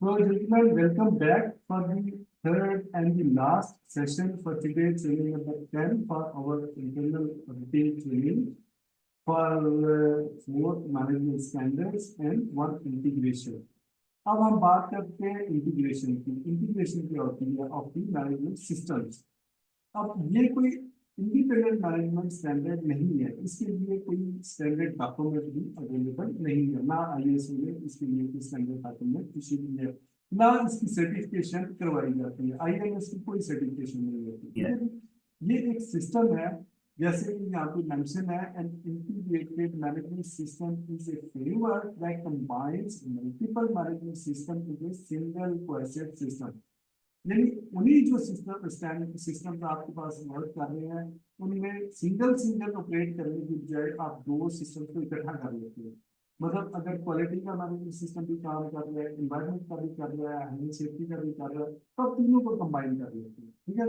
So, gentlemen, welcome back for the third and the last session for today, training number 10 for our internal auditing training for four management standards and one integration. अब हम बात करते हैं integration की। Integration क्या होती है? Of the management systems. अब ये कोई इंडिपेंडेंट मैनेजमेंट स्टैंडर्ड नहीं है, इसके लिए कोई स्टैंडर्ड डॉक्यूमेंट भी अवेलेबल नहीं है, ना आईएसओ में इसके लिए कोई स्टैंडर्ड डॉक्यूमेंट इशू भी है, ना इसकी सर्टिफिकेशन करवाई जाती है। आईएमएस की कोई सर्टिफिकेशन नहीं होती, ठीक है। ये एक सिस्टम है, जैसे कि यहाँ पे मेंशन है, an integrated management system is a framework that combines multiple management system in a single cohesive system. यानी उन्हीं जो सिस्टम आपके पास वर्क कर रहे हैं, उनमें सिंगल सिंगल ऑपरेट करने की बजाय आप दो सिस्टम को इकट्ठा कर लेते हैं। मतलब अगर क्वालिटी का मैनेजमेंट सिस्टम भी काम कर रहा है, इन्वायरमेंट का भी कर रहा है, हेल्थ सेफ्टी का भी कर रहा है, तो आप तीनों को कंबाइन कर लेते हैं, ठीक है।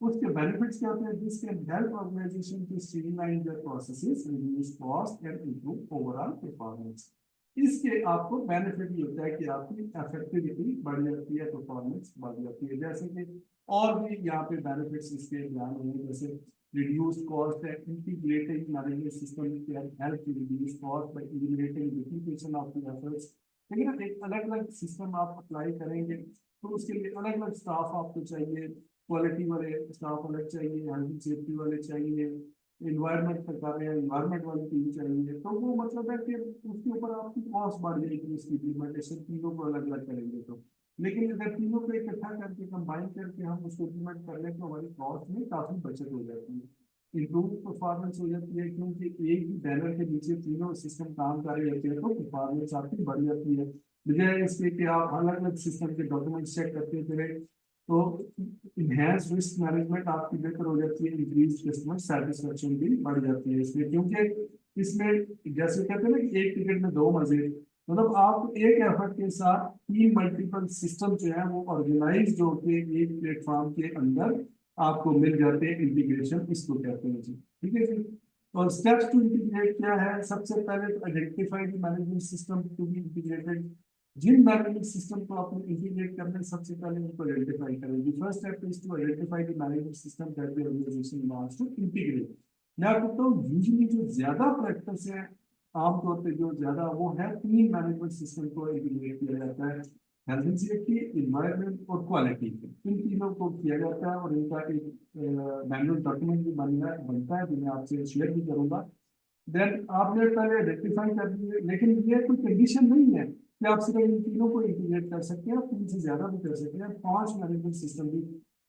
उसके बेनिफिट्स क्या होते हैं? This can help organisation to streamline their processes, reduce cost and improve overall performance. इसके आपको बेनिफिट ये होता है कि आपकी इफेक्टिविटी बढ़ जाती है, परफॉर्मेंस बढ़ जाती है। जैसे कि और भी यहाँ पे बेनिफिट्स इसके ध्यान होंगे, जैसे रिड्यूस कॉस्ट है, integrating management system can help to reduce cost by eliminating duplication of the efforts. लेकिन एक अलग अलग सिस्टम आप अप्लाई करेंगे तो उसके लिए अलग अलग स्टाफ आपको चाहिए, क्वालिटी वाले स्टाफ अलग चाहिए, हेल्थ सेफ्टी वाले चाहिए, इन्वायरमेंट का कार्य है, इन्वायरमेंट वाली टीम चाहिए। तो वो मतलब है कि उसके ऊपर आपकी कॉस्ट बढ़ जाएगी उसकी इम्प्लीमेंटेशन, तीनों को अलग अलग करेंगे तो। लेकिन अगर तीनों को इकट्ठा करके कंबाइन करके हम उसको इम्प्लीमेंट कर लें तो हमारी कॉस्ट में काफी बचत हो जाती है, इम्प्रूव परफॉर्मेंस हो जाती है, क्योंकि एक ही बैनर के नीचे तीनों सिस्टम काम कर रहे होते हैं तो परफॉर्मेंस आपकी बढ़ जाती है। बजाय इसके कि आप अलग अलग सिस्टम के डॉक्यूमेंट चेक करते फिरे तो इनहेंस रिस्क मैनेजमेंट आपकी बेहतर हो जाती है, इंक्रीज कस्टमर सेटिस्फेक्शन भी बढ़ जाती है इसमें। क्योंकि इसमें जैसे कहते हैं ना कि एक टिकट में दो मजे, मतलब आप एक एफर्ट के साथ तीन मल्टीपल सिस्टम जो है वो ऑर्गेनाइज जो होते हैं एक प्लेटफॉर्म के अंदर आपको मिल जाते हैं। इंटीग्रेशन इसको कहते हैं जी, ठीक है जी। और स्टेप्स टू इंटीग्रेट क्या है? सबसे पहले तो identify the management system to be integrated. जिन मैनेजमेंट सिस्टम को आपने इंटीग्रेट करना है सबसे पहले उनको आइडेंटिफाई करें। The first step is to identify the management system that the organisation wants to integrate. मैं आपको बताऊं, यूजुअली जो ज्यादा प्रैक्टिस है आमतौर पे जो ज्यादा वो है, तीन मैनेजमेंट सिस्टम को इंटीग्रेट किया जाता है, हेल्थ एंड सेफ्टी, इन्वायरमेंट और क्वालिटी। इन तीनों को किया जाता है और इनका एक मैनुअल डॉक्यूमेंट भी बनता है जो मैं आपसे शेयर भी करूंगा। देन आपने पहले रेक्टिफाई कर दिए, लेकिन ये कोई कंडीशन नहीं है कि आप सिर्फ इन तीनों को इंटीग्रेट कर सकते हैं, आप तीन से ज्यादा भी कर सकते हैं, पांच मैनेजमेंट सिस्टम भी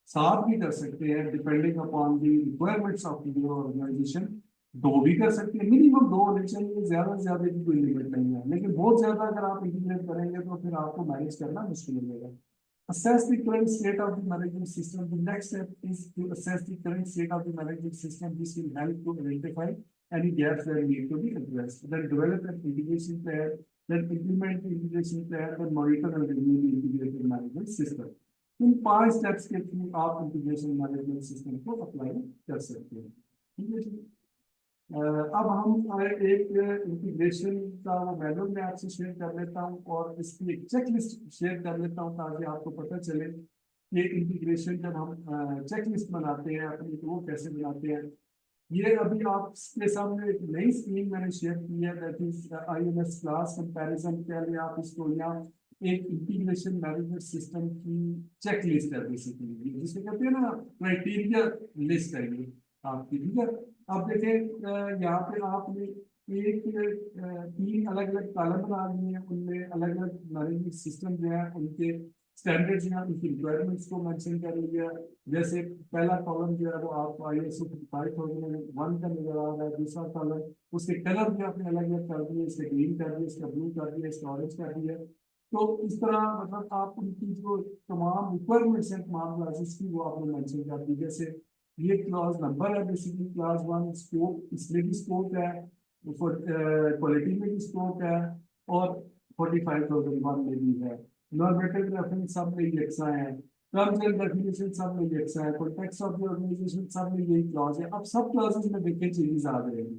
सात भी कर सकते हैं, depending upon the requirements of your organisation. दो भी कर सकते हैं, मिनिमम दो होने चाहिए, ज्यादा से ज्यादा की कोई लिमिट नहीं है। लेकिन बहुत ज्यादा अगर आप इंटीग्रेट करेंगे तो फिर आपको मैनेज करना मुश्किल हो जाएगा। Assess the current state of the management system. The next step is to assess the current state of the management system. This will help to identify any gaps that need to be addressed. Then develop an integration plan. Then implement the integration plan. Then monitor and review the integrated management system. इन पांच steps के through आप integration management system को apply कर सकते हैं, ठीक है जी। अब हम एक इंटीग्रेशन का वो मैनुअल में आपसे शेयर कर लेता हूँ और इसकी एक चेकलिस्ट शेयर कर लेता हूँ ताकि आपको पता चले कि इंटीग्रेशन जब हम चेकलिस्ट बनाते हैं अपनी तो वो कैसे बनाते हैं। ये अभी आपके सामने एक नई स्क्रीन मैंने शेयर की है, that is IMS class comparison के लिए आप इसको यहाँ एक इंटीग्रेशन मैनेजमेंट सिस्टम की चेकलिस्ट है बेसिकली, जिसे कहते हैं ना क्राइटेरिया लिस्ट है ये आपकी, ठीक है। अब देखें यहाँ पे आपने एक तीन अलग अलग कॉलम बना दिए हैं, उनमें अलग अलग मैनेजमेंट सिस्टम जो है उनके स्टैंडर्ड्स हैं, उनकी रिक्वायरमेंट्स को मेंशन कर लिया। जैसे पहला कॉलम जो है वो आपको ISO 5001 का नजर आ रहा है, दूसरा कॉलम उसके कलर भी आपने अलग अलग कर दिए, इसके ग्रीन कर दिया, इसका ब्लू कर दिया, इसका ऑरेंज कर दिया। तो इस तरह मतलब आप उनकी जो तमाम रिक्वायरमेंट्स हैं तमाम क्लासेस की वो आपने मेंशन कर दी। जैसे ये क्लास नंबर है बेसिकली क्लास वन, स्कोप इसमें भी स्कोप है, क्वालिटी में भी स्कोप है और 45,001 में भी है। नॉर्मेटिव रेफरेंस सब में यकसा है, टर्म्स एंड डेफिनेशन सब में यकसा है, कॉन्टेक्स्ट ऑफ द ऑर्गेनाइजेशन सब में यही क्लॉज है। अब सब क्लॉजेस में देखें चेंजेस आ जाएंगे।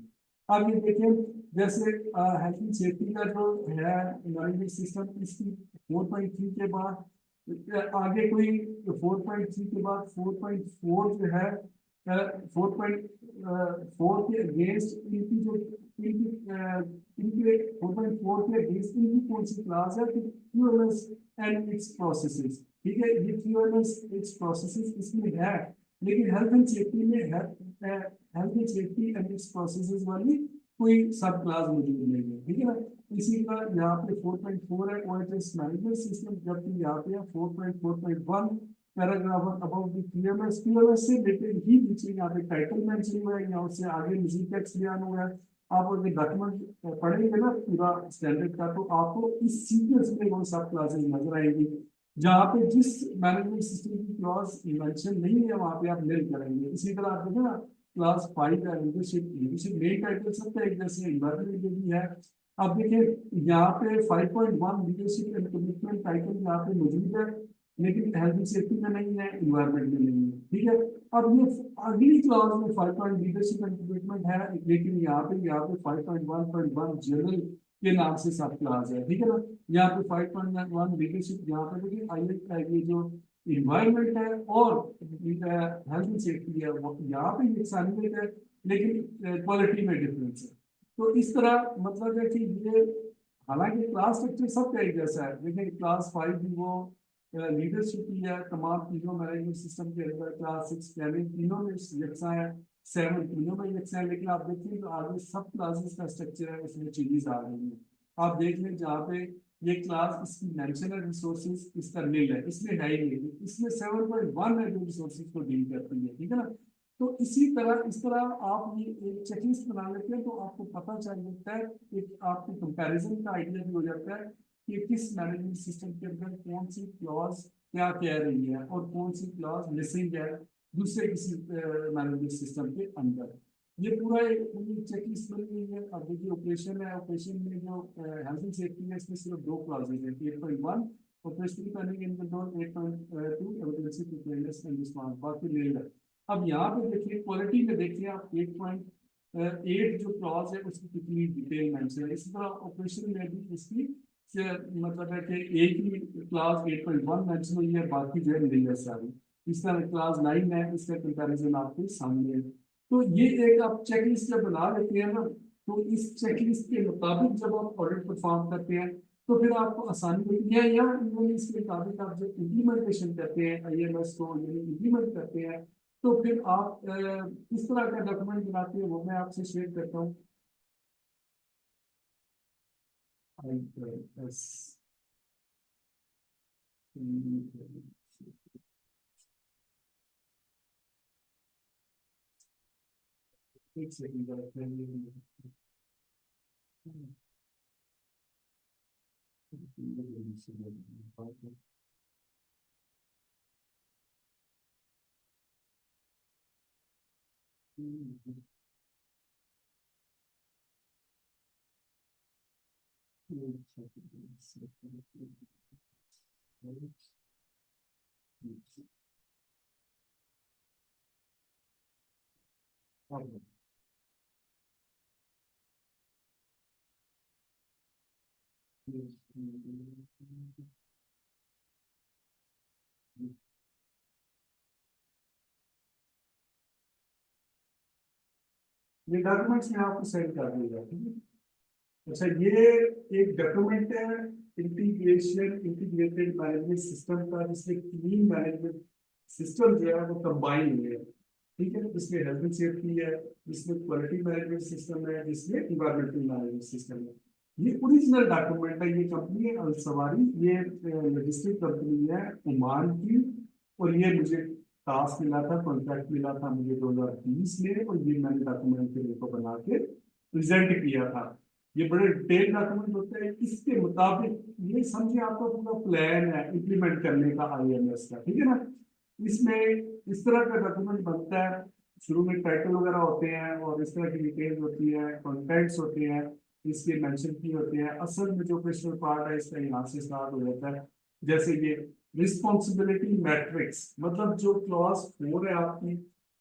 अब ये देखें जैसे हेल्थ एंड सेफ्टी का जो है मैनेजमेंट सिस्टम, इसकी 4.3 के बाद आगे कोई 4.3 के बाद 4.4 जो है 4.4 के अगेंस्ट इनकी जो इनके 4.4 के अगेंस्ट इनकी कौन सी क्लास है, कि क्यूएमएस एंड इट्स प्रोसेसेस। ठीक है, ये क्यूएमएस इट्स प्रोसेसेस इसमें है, लेकिन हेल्थ एंड सेफ्टी में है health and safety and it's processes वाली कोई सब क्लास मौजूद नहीं है। ठीक है ना, इसी का यहाँ पे 4.4 है ओएचएस मैनेजमेंट सिस्टम, जबकि यहाँ पे 4.4.1 paragraph about the QMS. QMS से रिलेटेड ही नीचे यहाँ पे टाइटल मेंशन हुआ है, यहाँ उससे आगे मजीद टेक्स्ट बयान हुआ है। आप अगर डॉक्यूमेंट पढ़ेंगे ना पूरा स्टैंडर्ड का, तो आपको इस सीक्वेंस में वो सब क्लासेस नजर आएंगी। जहाँ पे जिस मैनेजमेंट सिस्टम की क्लॉज मेंशन नहीं है वहाँ पे आप नील करेंगे। इसी तरह आप देखें ना, क्लास 5 है लीडरशिप। लीडरशिप मेन टाइटल सबका एक जैसे इन्वायरमेंट भी है। अब देखिए यहाँ पे 5.1 लीडरशिप एंड कमिटमेंट टाइटल यहाँ पे मौजूद है, लेकिन हेल्थ एंड सेफ्टी में नहीं है, इन्वायरमेंट में नहीं है। ठीक है, अब ये अगली क्लास में 5 लीडरशिप एंड कमिटमेंट है, लेकिन यहाँ पे 5.1.1 जनरल के नाम से सब क्लास है। ठीक है ना, यहाँ पे 5.1 लीडरशिप, यहाँ पे देखिए आई ये जो इन्वायरमेंट है और हेल्थ एंड सेफ्टी है, यहाँ पे यकसानियत है, लेकिन क्वालिटी में डिफरेंस है। तो इस तरह मतलब है कि ये, हालांकि क्लास स्ट्रक्चर सबका एक जैसा है, लेकिन क्लास 5 भी वो लीडरशिप की है, तमाम तीनों मैनेजमेंट सिस्टम के अंदर क्लास 6 यानी तीनों में यकसा है, 7 तीनों में यकसा है। लेकिन आप देखिए तो आगे सब क्लासेस का स्ट्रक्चर है, उसमें चेंजेस आ रही है। आप देख लें जहाँ पे ये क्लास इसकी मेंशन है रिसोर्सेज, इसका नील है, इसमें है ही नहीं, इसमें 7.1 है जो रिसोर्सेज को डील करती है। ठीक है ना, तो इसी तरह इस तरह आप ये एक चेकलिस्ट बना लेते हैं, तो आपको पता चल जाता है, एक आपको कंपैरिजन का आइडिया भी हो जाता है कि किस मैनेजमेंट सिस्टम के अंदर कौन सी क्लॉज क्या कह रही है और कौन सी क्लॉज मिसिंग है दूसरे किसी मैनेजमेंट सिस्टम के अंदर। ये पूरा एक पूरी चेकलिस्ट बनी हुई है। अब देखिए ऑपरेशन है, ऑपरेशन में जो हेल्थ एंड सेफ्टी है, इसमें सिर्फ 2 क्लॉजेज है, 8.1 operational planning in control, 8.2 emergency preparedness and response, बाकी रेल है। अब यहाँ पे देखिए क्वालिटी में देखिए आप 8.8 जो क्लॉज है उसकी कितनी डिटेल मेंशन है। इसी तरह ऑपरेशन में भी इसकी मतलब है कि एक ही क्लास 8.1 मेंशन हुई है, बाकी जो है नहीं है सारी। इस तरह क्लास 9 है, इसका कंपैरिजन आपके सामने है। तो ये एक आप चेकलिस्ट जब बना लेते हैं ना, तो इस चेकलिस्ट के मुताबिक जब आप ऑडिट परफॉर्म करते हैं, तो फिर आपको आसानी होती है। या इवन इसके मुताबिक आप जब इम्प्लीमेंटेशन करते हैं आईएमएस को, यानी इम्प्लीमेंट करते हैं, तो फिर आप किस तरह का डॉक्यूमेंट बनाते हैं वो मैं आपसे शेयर करता हूँ। IIS, एक सेकंड ये डॉक्यूमेंट्स में आपको सेंड कर दिया। ठीक है, अच्छा ये एक डॉक्यूमेंट है इंटीग्रेटेड मैनेजमेंट सिस्टम का, जिसमें 3 मैनेजमेंट सिस्टम जो है वो कंबाइन हुए हैं। ठीक है, इसमें हेल्थ एंड सेफ्टी है, इसमें क्वालिटी मैनेजमेंट सिस्टम है, इसमें इन्वायरमेंटल मैनेजमेंट सिस्टम है। ये ओरिजिनल डॉक्यूमेंट है। ये कंपनी है अल सवारी, ये रजिस्टर्ड कंपनी है ओमान की, और ये मुझे टास्क मिला था, कॉन्ट्रैक्ट मिला था मुझे 2020 में, और ये मैंने डॉक्यूमेंट के को बना के प्रेजेंट किया था। ये बड़े डिटेल डॉक्यूमेंट होते हैं। इसके मुताबिक ये समझिए आपका पूरा प्लान है इम्प्लीमेंट करने का आईएमएस का। ठीक है ना, इसमें इस तरह का डॉक्यूमेंट बनता है, शुरू में टाइटल वगैरह होते हैं और इस तरह की डिटेल्स होती है, कॉन्टेंट्स होते हैं, इसके मेंशन की होते हैं। असल में जो क्वेश्चन पार्ट है इसका यहाँ से स्टार्ट हो जाता है। जैसे ये रिस्पॉन्सिबिलिटी मैट्रिक्स, मतलब जो क्लॉज 4 है आपकी,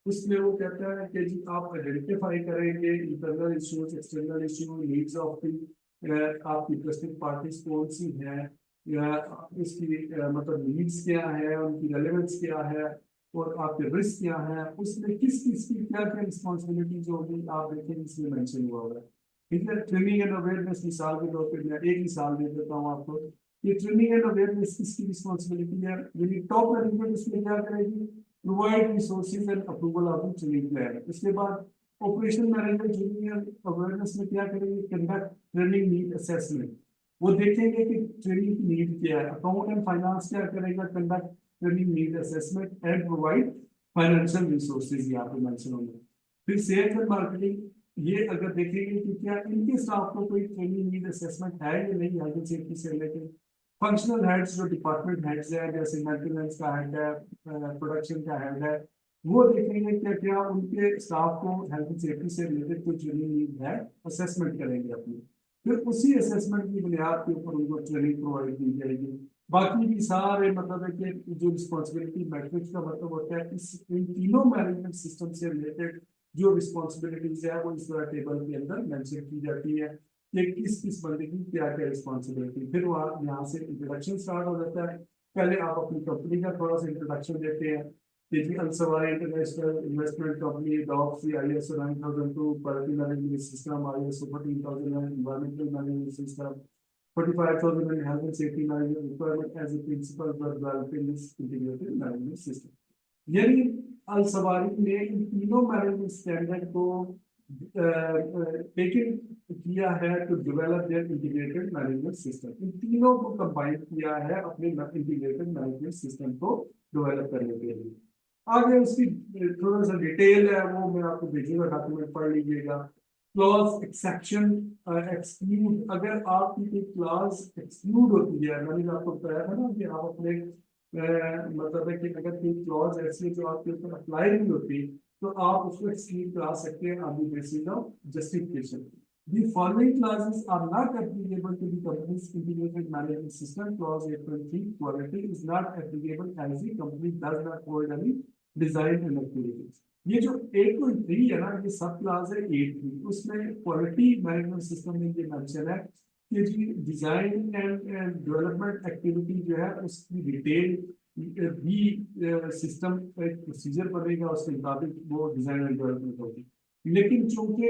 उसमें वो कहता है कि जी आप आइडेंटिफाई करेंगे internal issues, external issue, needs of the, आपकी इंटरेस्टेड पार्टीज कौन सी है, या इसकी मतलब नीड्स क्या है, उनकी रेलेवेंस क्या है, और आपके रिस्क क्या है, उसमें किस किस की क्या क्या रिस्पॉन्सिबिलिटीज होगी, आप देखें इसमें मेंशन हुआ हुआ है। ठीक है, ट्रेनिंग एंड अवेयरनेस मिसाल के तौर पर मैं एक मिसाल दे देता हूँ आपको। ये ट्रेनिंग एंड अवेयरनेस किसकी रिस्पॉन्सिबिलिटी है, यदि टॉप मैनेजमेंट इसमें क्या करेगी, provide resources and approval of the training plan. इसके बाद ऑपरेशन मैनेजमेंट ट्रेनिंग अवेयरनेस में क्या करेंगे, कंडक्ट ट्रेनिंग नीड असेसमेंट, वो देखेंगे कि ट्रेनिंग की नीड क्या है। अकाउंट एंड फाइनेंस क्या करेगा, conduct training need assessment and provide financial resources, यहाँ पे मेंशन होंगे। फिर सेल्स एंड मार्केटिंग, ये अगर देखेंगे कि क्या इनके स्टाफ को कोई ट्रेनिंग नीड असेसमेंट है या नहीं, हेल्थ एंड सेफ्टी से रिलेटेड। फंक्शनल हेड्स, जो डिपार्टमेंट हेड्स है, जैसे मेंटेनेंस का हेड है, प्रोडक्शन का हेड है, वो देखेंगे क्या क्या उनके स्टाफ को हेल्थ एंड सेफ्टी से रिलेटेड कोई ट्रेनिंग नीड है, असेसमेंट करेंगे अपनी। फिर उसी असेसमेंट की बुनियाद के ऊपर उनको ट्रेनिंग प्रोवाइड की जाएगी। बाकी भी सारे मतलब है कि जो रिस्पॉन्सिबिलिटी मैट्रिक्स का मतलब होता है, इस इन तीनों मैनेजमेंट सिस्टम से रिलेटेड जो रिस्पॉन्सिबिलिटीज है वो इस तरह टेबल के अंदर मेंशन की जाती है कि किस किस बंदे की क्या क्या रिस्पॉन्सिबिलिटी। फिर वहाँ यहाँ से इंट्रोडक्शन स्टार्ट हो जाता है। पहले आप अपनी कंपनी का थोड़ा सा इंट्रोडक्शन देते हैं कि जी Al Sawari international investment company, docs, ISO 9002, quality management system, ISO 14000, environmental management system, 45,000 and health and safety management requirement as a principle for developing this integrated management system। यानी अल-सवारी ने इन तीनों मैनेजमेंट स्टैंडर्ड को taken किया है to develop their integrated management system. इन तीनों को combine किया है अपने इंटीग्रेटेड मैनेजमेंट सिस्टम को डेवलप करने के लिए। आगे उसकी थोड़ा सा डिटेल है, वो मैं आपको भेजूंगा, डॉक्यूमेंट पढ़ लीजिएगा। क्लॉज एक्सेप्शन, एक्सक्लूड, अगर आपकी कोई क्लॉज एक्सक्लूड होती है, मैंने आपको बताया था ना कि आप अपने मतलब है कि अगर कोई क्लॉज ऐसी है जो आपके ऊपर अप्लाई नहीं होती, तो आप उसको एक्सक्लूड करा सकते हैं on the basis of justification. The following clauses are not applicable to the company's integrated management system. Clause 8.3, quality is not applicable as the company does not hold any design and activities। ये जो 8.3 है ना, ये सब class है 8.3, उसमें quality management system में ये मेंशन है कि जी डिजाइन एंड डेवलपमेंट एक्टिविटी जो है उसकी डिटेल भी सिस्टम का एक प्रोसीजर बनेगा, उसके मुताबिक वो डिजाइन एंड डेवलपमेंट होगी। लेकिन चूंकि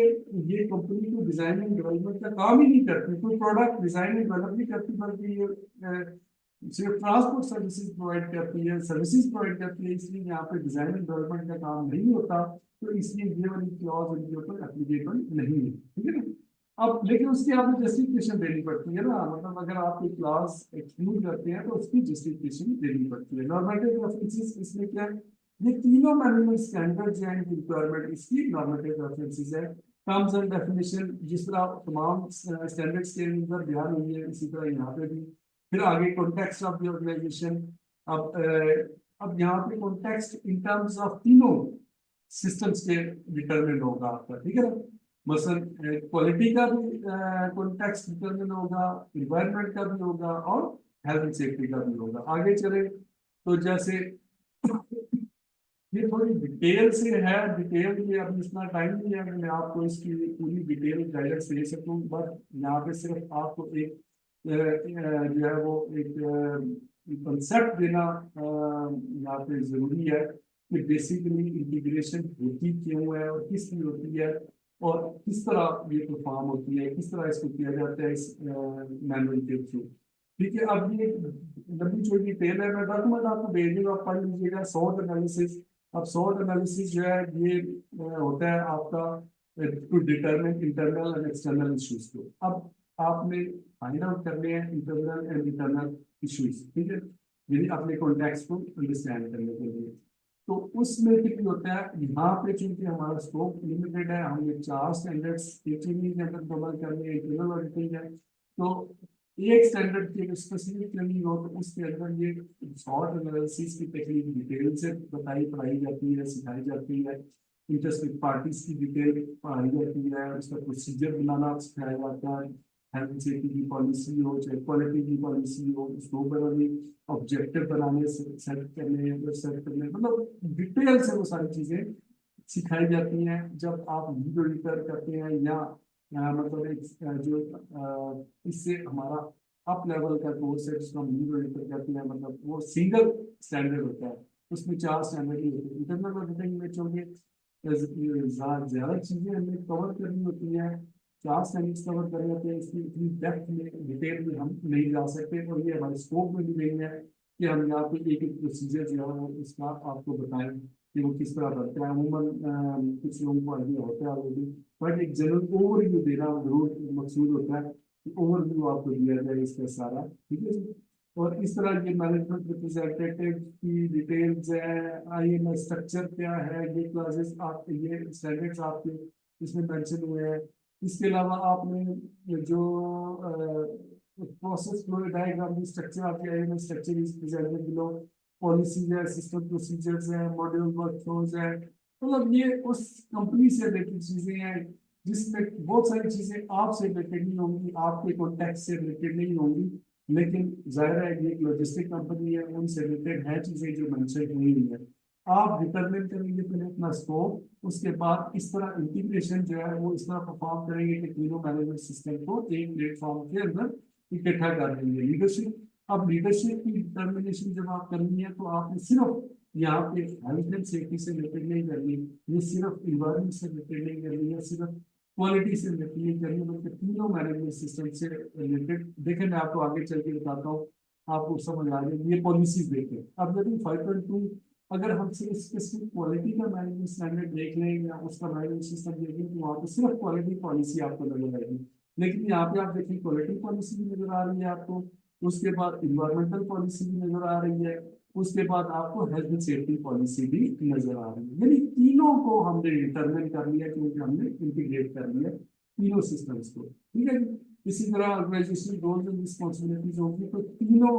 ये कंपनी को डिजाइन एंड डेवलपमेंट का काम ही नहीं करती, कोई प्रोडक्ट डिजाइन एंड डेवलप नहीं करती, बल्कि ये सिर्फ ट्रांसपोर्ट सर्विसेज प्रोवाइड करती है, सर्विसेज प्रोवाइड करती है, इसलिए यहाँ पे डिजाइन एंड डेवलपमेंट का काम नहीं होता, तो इसलिए ये वाली क्लॉज इनके ऊपर एप्लीकेबल नहीं है। ठीक है ना। अब लेकिन उसकी आपको जस्टिफिकेशन देनी पड़ती है ना, मतलब अगर आप कोई क्लॉज एक्सक्लूड करते हैं तो उसकी जस्टिफिकेशन देनी पड़ती है। नॉर्मेटिव रेफरेंसेस इसमें क्या है, ये तीनों मैनेजमेंट स्टैंडर्ड्स एंड रिक्वायरमेंट इसकी नॉर्मेटिव रेफरेंसेस है। टर्म्स एंड डेफिनेशन जिस तरह तमाम स्टैंडर्ड्स के अंदर बयान हुई है, इसी तरह यहाँ पे भी। फिर आगे कॉन्टेक्स्ट ऑफ द ऑर्गेनाइजेशन। अब यहाँ पे कॉन्टेक्स्ट इन टर्म्स ऑफ तीनों सिस्टम्स के डिटरमिन होगा आपका। ठीक है ना, मसलन क्वालिटी का भी कॉन्टेक्स्ट डिटरमिन होगा, इन्वायरमेंट का भी होगा, और हेल्थ एंड सेफ्टी का भी होगा। आगे चले तो जैसे ये थोड़ी डिटेल से है, डिटेल में अब इतना टाइम नहीं है कि मैं आपको इसकी पूरी डिटेल गाइडेंस दे सकूं, बट यहाँ पे सिर्फ आपको एक जो है वो एक कंसेप्ट देना यहाँ पे जरूरी है कि बेसिकली इंटीग्रेशन होती क्यों है और किस लिए होती है, और किस तरह ये परफॉर्म होती है, किस तरह इसको किया जाता है इस मैनुअल के थ्रू। ठीक है, अब ये लंबी चौड़ी डिटेल है, मैं डॉक्यूमेंट आपको भेज दूंगा, आप पढ़ लीजिएगा। सॉर्ट एनालिसिस, अब सॉर्ट एनालिसिस जो है ये होता है आपका to determine internal and external issues को। अब आपने फाइंड आउट करने हैं इंटरनल एंड इंटरनल इश्यूज। ठीक है, यदि अपने कॉन्टेक्स्ट को अंडरस्टैंड करने के लिए, तो उसमें फिर होता है यहाँ पे चूंकि हमारा स्कोप लिमिटेड है, हम ये 4 स्टैंडर्ड्स के अंदर कवर करने हैं, इंटरनल ऑडिटिंग है, तो एक स्टैंडर्ड की अगर स्पेसिफिक ट्रेनिंग हो तो उसके अंदर ये शॉर्ट एनालिसिस की टेक्निक डिटेल से पढ़ाई जाती है, सिखाई जाती है। इंटरेस्टेड पार्टीज की डिटेल पढ़ाई जाती है, उसका प्रोसीजर बनाना सिखाया जाता है। हेल्थ सेफ्टी की पॉलिसी हो चाहे क्वालिटी की पॉलिसी हो, उसको भी ऑब्जेक्टिव बनाने से सेट करने, मतलब डिटेल से वो सारी चीजें सिखाई जाती हैं जब आप वीडियो एडिटर करते हैं या मतलब एक इससे हमारा अप लेवल का कोर्स है जिसको हम वीडियो एडिटर करते हैं, मतलब वो सिंगल स्टैंडर्ड होता है, उसमें 4 स्टैंडर्ड ही होते हैं। इंटरनल ऑडिटिंग में चूंकि ज्यादा चीजें हमें कवर करनी होती हैं, 4 स्टैंडर्ड्स कवर करने होते हैं, इसकी इतनी डेप्थ में डिटेल में हम नहीं जा सकते, और ये हमारे स्कोप में भी नहीं है कि हम यहाँ पे एक एक प्रोसीजर जो है वो इसका आपको बताएं कि वो किस तरह करता है। अमूमन कुछ लोगों को आइडिया होता है ऑलरेडी, बट एक जनरल ओवरव्यू देना जरूर मकसूद होता है कि ओवरव्यू आपको दिया जाए इसका सारा, ठीक है जी। और इस तरह के मैनेजमेंट रिप्रेजेंटेटिव की डिटेल्स है, आईएमएस स्ट्रक्चर क्या है, ये क्लासेस आप ये स्टैंडर्ड्स आपके इसमें मेंशन हुए हैं। इसके अलावा आपने जो प्रोसेस फ्लो डायग्राम की स्ट्रक्चर आपके IMS structure is presented below, policies है, सिस्टम प्रोसीजर्स है, मॉड्यूल वर्कफ्लोज है, मतलब ये उस कंपनी से रिलेटेड चीजें हैं जिसमें बहुत सारी चीजें आपसे रिलेटेड नहीं होंगी, आपके कॉन्टेक्ट से रिलेटेड नहीं होंगी, लेकिन जाहिर है ये एक लॉजिस्टिक कंपनी है, उनसे रिलेटेड है चीजें जो मेंशन हुई है। आप डिटरमिन करेंगे पहले अपना स्कोप, उसके बाद इस तरह इंटीग्रेशन जो है वो इस तरह परफॉर्म करेंगे कि तीनों मैनेजमेंट सिस्टम को एक प्लेटफॉर्म के अंदर इकट्ठा कर देंगे। लीडरशिप, अब लीडरशिप की डिटर्मिनेशन जब आप करनी है तो आपने सिर्फ यहाँ पे हेल्थ एंड सेफ्टी से रिलेटेड नहीं करनी, ये सिर्फ इन्वायरमेंट से रिलेटेड नहीं करनी है, सिर्फ क्वालिटी से रिलेटेड नहीं करनी, बल्कि तीनों मैनेजमेंट सिस्टम से रिलेटेड। देखें मैं आपको आगे चल के बताता हूँ, आपको समझ आ जाएगी। ये पॉलिसीज देखें, अब यदि 5.2 अगर हमसे स्पेसिफिक क्वालिटी का मैनेजमेंट स्टैंडर्ड देख लें या उसका मैनेजमेंट सिस्टम देख लें तो वहाँ पे सिर्फ क्वालिटी पॉलिसी आपको नजर आएगी, लेकिन यहाँ पे आप देखिए क्वालिटी पॉलिसी भी नजर आ रही है आपको, उसके बाद इन्वायरमेंटल पॉलिसी भी नजर आ रही है, उसके बाद आपको हेल्थ एंड सेफ्टी पॉलिसी भी नजर आ रही है। यानी तीनों को हमने डिटरमिन कर लिया, क्योंकि हमने इंटीग्रेट कर लिया तीनों सिस्टम्स को, ठीक है। इसी तरह ऑर्गेनाइजेशनल रोल्स एंड रिस्पॉन्सिबिलिटीज होगी तो तीनों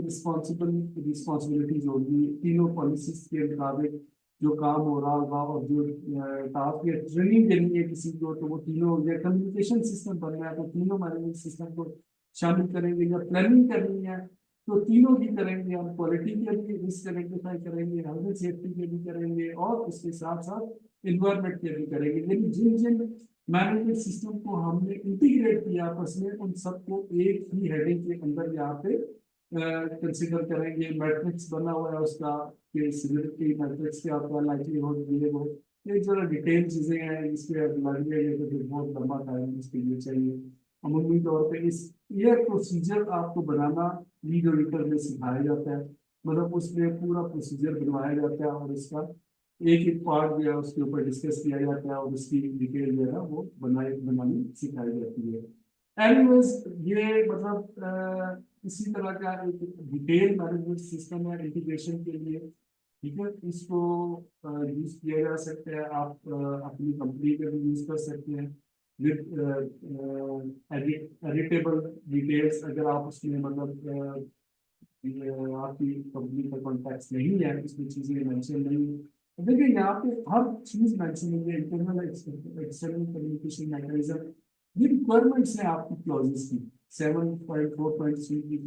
रिस्पॉन्सिबिलिटीज होगी, तीनों पॉलिसीज के मुताबिक जो काम हो रहा होगा, और जो टास्क या ट्रेनिंग देनी है किसी को तो वो तीनों, या कम्युनिकेशन सिस्टम बनना है तो तीनों मैनेजमेंट सिस्टम को शामिल करेंगे, या प्लानिंग करनी है तो तीनों भी करेंगे, हम क्वालिटी के भी रिस्क आइडेंटिफाई करेंगे, हेल्थ सेफ्टी के भी करेंगे, और उसके साथ साथ इन्वायरमेंट के भी करेंगे। यानी जिन जिन मैनेजमेंट सिस्टम को हमने इंटीग्रेट किया आपस में, उन सबको एक ही हेडिंग के अंदर यहाँ पे कंसिडर करेंगे। मैट्रिक्स बना हुआ है उसका कि सिविलिटी मैट्रिक्स क्या होता है, लाइवलीहुड, ये वो, ये जरा डिटेल चीजें हैं, इसके लग जाएगा तो फिर बहुत लंबा टाइम इसके लिए चाहिए। अमूमी तौर पे इस ये प्रोसीजर आपको बनाना लीड ऑडिटर में सिखाया जाता है, मतलब उसमें पूरा प्रोसीजर बनवाया जाता है, और इसका एक एक पार्ट जो है उसके ऊपर डिस्कस किया जाता है, और उसकी डिटेल जो है ना वो बनानी सिखाई जाती है। एनीवेज ये मतलब इसी तरह का एक डिटेल मैनेजमेंट सिस्टम है इंटीग्रेशन के लिए, ठीक है। इसको यूज किया जा सकता है, आप अपनी कंपनी पे भी यूज कर सकते हैं विद एडिटेबल डिटेल्स, अगर आप उसमें मतलब आपकी कंपनी का कॉन्टैक्ट नहीं है, इसमें चीजें मेंशन नहीं है। देखिए यहाँ पे हर चीज मेंशन है, इंटरनल एक्सटर्नल कम्युनिकेशन मैकेनिज्म, ये रिक्वायरमेंट्स हैं आपकी क्लॉजेस की। 7.4.3 की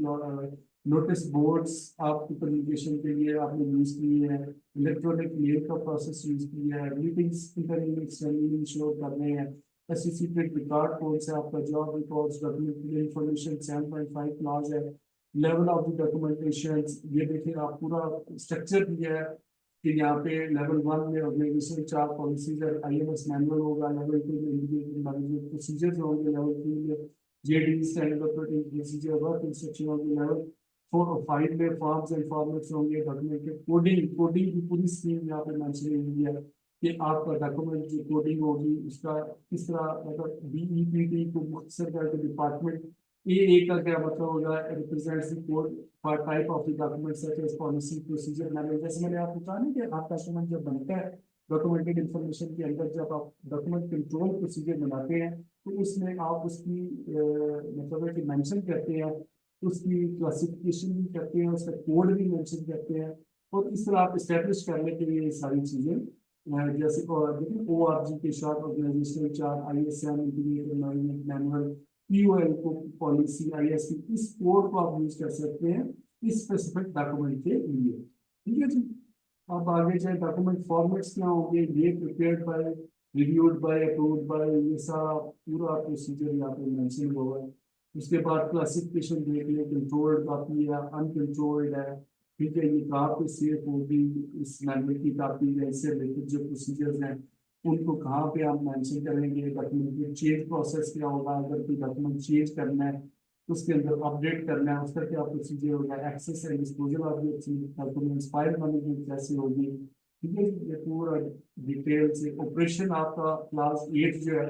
नोटिस बोर्ड्स आपकी कम्युनिकेशन के लिए आपने यूज किए हैं, इलेक्ट्रॉनिक मेल का प्रोसेस यूज किया है, मीटिंग्स इंटरनल एक्सटर्नल इंश्योर करने हैं, एसोसिएटेड रिकॉर्ड कोड्स है, आपका job records, document information 7.5 clause है, लेवल ऑफ द डॉक्यूमेंटेशन। ये देखिए आप पूरा स्ट्रक्चर दिया है कि यहाँ पे लेवल 1 में ऑर्गेनाइजेशन 4 पॉलिसीज है, आईएमएस मैनुअल होगा, लेवल 2 में इंडिकेटेड मैनेजमेंट प्रोसीजर्स होंगे, लेवल 3 में JD standard operating procedure, work instruction होंगे, लेवल 4 और 5 में फॉर्म्स एंड फॉर्मेट्स होंगे, डॉक्यूमेंट के कोडिंग की पूरी स्कीम यहाँ पे मेंशन हुई है कि आपका डॉक्यूमेंट की कोडिंग होगी, उसका किस तरह मतलब बीईपीटी को मुख्तसर करके डिपार्टमेंट ए का क्या मतलब होगा, represents the code for type of the document such as policy procedure manual. जैसे मैंने आपको कहा ना कि आपका डॉक्यूमेंट जब बनता है, डॉक्यूमेंटेड इंफॉर्मेशन के अंदर जब आप डॉक्यूमेंट कंट्रोल प्रोसीजर बनाते हैं तो उसमें आप उसकी मतलब है कि मेंशन करते हैं, उसकी क्लासिफिकेशन भी करते हैं, उसका कोड भी मेंशन करते हैं, और इस तरह आप इस्टेब्लिश करने के लिए ये सारी चीजें जैसे देखिए ORG के साथ organisational chart, ISM integrated management manual, POL को पॉलिसी, ISP, इस कोड को आप यूज कर सकते हैं इस स्पेसिफिक डॉक्यूमेंट के लिए, ठीक है जी। अब आगे जाए डॉक्यूमेंट फॉर्मेट्स क्या होंगे, ये prepared by, reviewed by, approved by, ये सारा पूरा प्रोसीजर यहाँ पे मेंशन हुआ है। उसके बाद क्लासिफिकेशन देख लिया, कंट्रोल्ड कॉपी है, अनकंट्रोल्ड है, ठीक है, ये कहाँ पे सेव होगी, इस मैनुअल की कॉपी है, इससे रिलेटेड जो प्रोसीजर्स हैं उनको कहाँ पे आप मेंशन करेंगे, डॉक्यूमेंट में चेंज प्रोसेस क्या होगा, अगर कोई डॉक्यूमेंट चेंज करना है उसके अंदर अपडेट करना है उसका क्या प्रोसीजर होगा, access and disposal of documents, file management कैसे होगी, ठीक है, ये पूरा डिटेल से ऑपरेशन आपका क्लास 8 जो है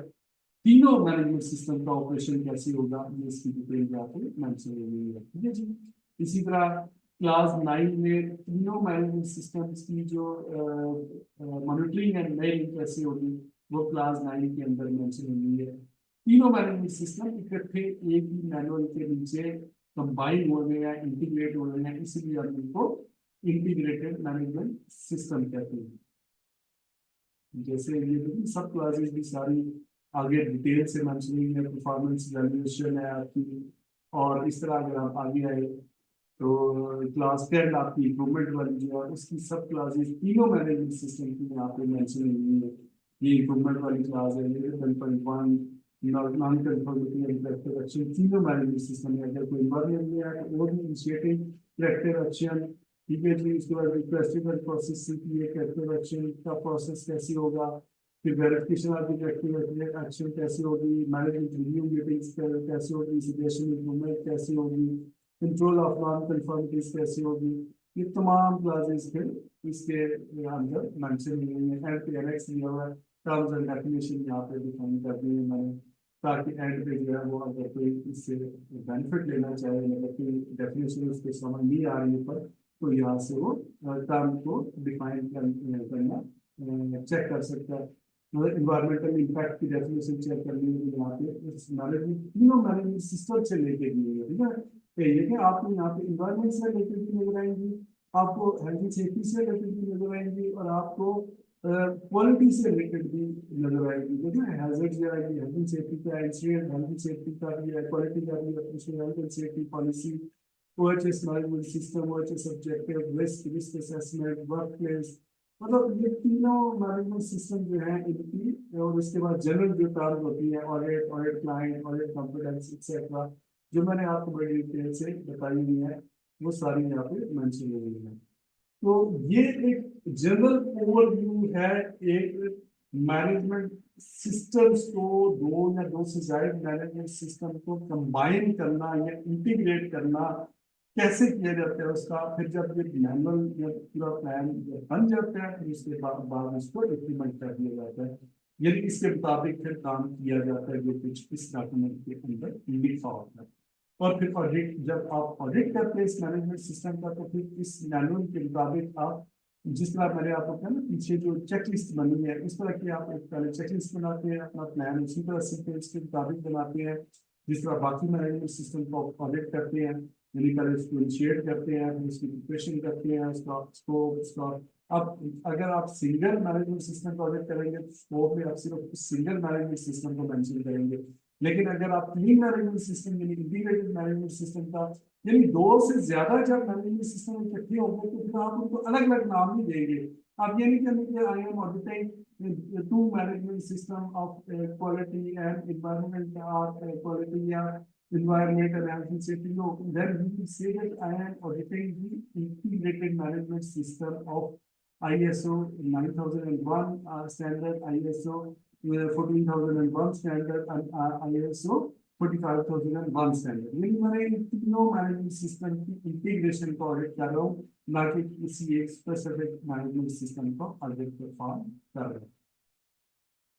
तीनों मैनेजमेंट सिस्टम का ऑपरेशन कैसे होगा, ये इसकी डिटेल यहाँ पे मेंशन हुई है, ठीक है जी। इसी तरह क्लास 9 में तीनों मैनेजमेंट सिस्टम्स की जो मॉनिटरिंग एंड मेयरिंग कैसे होगी वो क्लास 9 के अंदर मेंशन हुई है। तीनों मैनेजमेंट सिस्टम इकट्ठे एक ही मैनुअल के नीचे कंबाइन हो गए हैं, इंटीग्रेट हो गए हैं, इसीलिए हम इनको इंटीग्रेटेड मैनेजमेंट सिस्टम कहते हैं। जैसे ये तो सब क्लासेस भी सारी आगे डिटेल से मेंशनिंग है, परफॉर्मेंस वैल्यूएशन है आपकी, और इस तरह अगर आप आगे आए तो क्लास 10 आपकी इम्प्रूवमेंट वाली जो है उसकी सब क्लासेस तीनों मैनेजमेंट सिस्टम की यहाँ पे मेंशन हुई है। ये इम्प्रूवमेंट वाली क्लास है, ये 10.1 non conformity and corrective action, तीनों मैनेजमेंट सिस्टम है। अगर कोई इन्वायरमेंट में है तो वो भी इनिशिएटिव करेक्टिव एक्शन, ठीक है जी। उसके बाद requesting process CPA corrective action का प्रोसेस कैसे होगा, फिर वेरिफिकेशन ऑफ करेक्टिव एक्शन कैसे होगी, मैनेजमेंट रिव्यू मीटिंग्स कैसे होगी, सजेशन इम्प्रूवमेंट कैसे होगी, कंट्रोल ऑफ नॉन कंफर्मिटीज कैसे होगी, ये तमाम क्लासेस फिर इसके अंदर मेंशन हुई है। एलपीएलएक्स दिया हुआ है, टर्म्स एंड डेफिनेशन यहाँ पे डिफाइन कर दी है मैंने, ताकि एंड पे जो है वो अगर कोई इससे बेनिफिट लेना चाहे, मतलब कि डेफिनेशन उसको समझ नहीं आ रही है पर, तो यहाँ से वो टर्म को डिफाइन करना चेक कर सकता है। मतलब इन्वायरमेंटल इम्पैक्ट की डेफिनेशन चेक करनी है यहाँ पे इस मैनेजमेंट तीनों मैनेजमेंट सिस्टम से लेके दिए है, ठीक है। तो ये कि आपको यहाँ पे इन्वायरमेंट से रिलेटेड भी नजर आएंगी, आपको हेल्थ एंड सेफ्टी से रिलेटेड भी नजर आएंगी, और आपको क्वालिटी से रिलेटेड भी नजर आएगी, देखो हैजर्ड जो आएगी, हेल्थ एंड सेफ्टी का इंसिडेंट, हेल्थ एंड सेफ्टी का भी है, क्वालिटी का भी है, health and safety policy, OHS management system, OHS objective, risk assessment, work place, मतलब ये तीनों मैनेजमेंट सिस्टम जो है इनकी, और उसके बाद जनरल जो टर्म होती है, audit, audit client, audit competence etcetera, जो मैंने आपको बड़ी डिटेल से बताई हुई है वो सारी यहाँ पे मेंशन हुई है। तो ये एक जनरल ओवरव्यू है एक मैनेजमेंट सिस्टम्स को, दो या दो से ज्यादा मैनेजमेंट सिस्टम को कंबाइन करना या इंटीग्रेट करना कैसे किया जाता है उसका, फिर जब ये मैनुअल या पूरा प्लान जब बन जाता है फिर उसके बाद इसको इम्प्लीमेंट कर दिया जाता है, यदि इसके मुताबिक फिर काम किया जाता है जो कुछ इस डॉक्यूमेंट के अंदर लिखा होता है। और फिर ऑडिट, जब आप ऑडिट करते हैं इस मैनेजमेंट सिस्टम का, तो फिर इस मैनुअल के मुताबिक आप, जिस तरह मैंने आपको कहा ना पीछे जो चेक लिस्ट बनी है, इस तरह की आप एक पहले चेक लिस्ट बनाते हैं, अपना प्लान उसी तरह से इसके मुताबिक बनाते हैं जिस तरह बाकी मैनेजमेंट सिस्टम को ऑडिट करते हैं, यानी पहले उसको इनिशिएट करते हैं, फिर उसकी प्रिपरेशन करते हैं, उसका स्कोप, उसका, अब अगर आप सिंगल मैनेजमेंट सिस्टम को ऑडिट करेंगे तो स्कोप में आप सिर्फ सिंगल मैनेजमेंट सिस्टम को मेंशन करेंगे, लेकिन अगर आप तीन मैनेजमेंट सिस्टम यानी इंटीग्रेटेड मैनेजमेंट सिस्टम का, यानी दो से ज्यादा जब मैनेजमेंट सिस्टम इकट्ठे होंगे तो फिर आप उनको अलग अलग नाम नहीं देंगे। आप ये नहीं कहेंगे कि I am auditing to management system of quality and environment और क्वालिटी या environment and health and safety. No, then we will say that I am auditing the integrated management system of ISO 9001 standard, ISO 14001 standard, and ISO 45001 standard. लेकिन मैंने इन तीनों management system की integration को audit कर रहा हूँ, ना कि किसी एक स्पेसिफिक मैनेजमेंट सिस्टम को ऑडिट परफॉर्म कर रहा हूँ